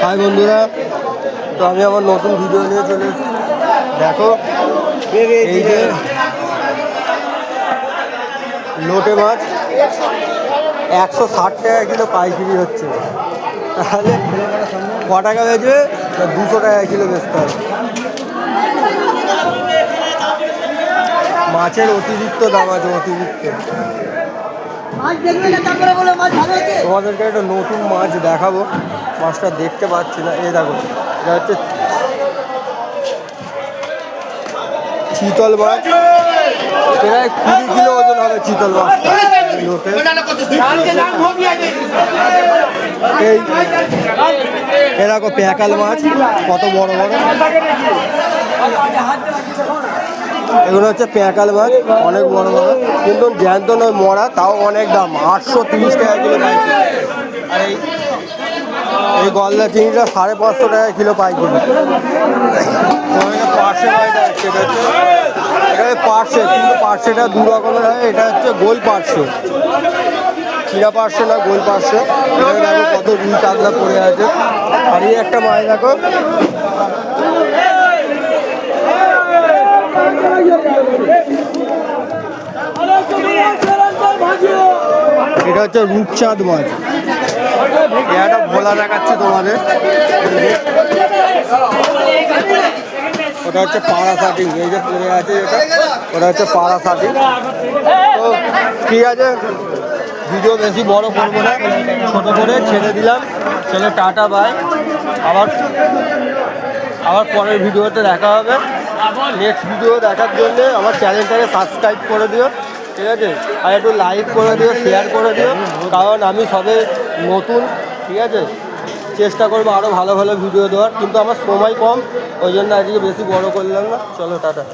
High বন্ধুরা, তো আমি আমার নতুন ভিডিও নিয়ে চলে এসেছি। দেখো এই যে লোটে মাছ 160 টাকা কিলো পাইকারি হচ্ছে। তাহলে ক টাকা বেচবে? 200 টাকা কিলো বেচতে হবে। মাছের অতিরিক্ত দাম আছে, অতিরিক্ত। তোমাদেরকে একটা নতুন মাছ দেখাবো, মাছটা দেখতে পাচ্ছি না। এই দেখো, এটা হচ্ছে চিতল মাছ। প্রায় 20 কিলো ওজন হবে চিতল মাছটা। এই এরকম প্যাকাল মাছ কত বড় বড়। এগুলো হচ্ছে প্যাকাল মাছ, অনেক বড় বড়, কিন্তু জ্যান্ত নয়, মরা, তাও অনেক দাম। 830 টাকা কিলো পাইকারি। আর এই গলদা চিংড়িটা 550 টাকা কিলো পাইকারি। পার্শে মাছটা হচ্ছে, এটা হচ্ছে পার্শে, কিন্তু পার্শেটা দু রকমের হয়। এটা হচ্ছে গোল পার্শে, চিরা পার্শে না, গোল পার্শে। এখানে দেখো কত রুই কাতলা পড়ে আছে। আর এই একটা মাছ দেখো, এটা হচ্ছে রূপচাঁদ মাছ। এটা ভোলা দেখাচ্ছি তোমাদের। ওটা হচ্ছে পাড়া শাটিং, এই যে পড়ে আছে এটা, ওটা হচ্ছে পাড়া শাটিং। তো ঠিক আছে, ভিডিও বেশি বড় করবো না, ছোটো করে ছেড়ে দিলাম। চলো টাটা, বাই। আবার পরের ভিডিওতে দেখা হবে। নেক্সট ভিডিও দেখার জন্য আমার চ্যানেলটাকে সাবস্ক্রাইব করে দিও, ঠিক আছে? আর একটু লাইক করে দিও, শেয়ার করে দিও, কারণ আমি সবে নতুন, ঠিক আছে? চেষ্টা করবো আরও ভালো ভালো ভিডিও দেওয়ার, কিন্তু আমার সময় কম, ওই জন্য আজকে বেশি বড় করলাম না। চলো টাটা।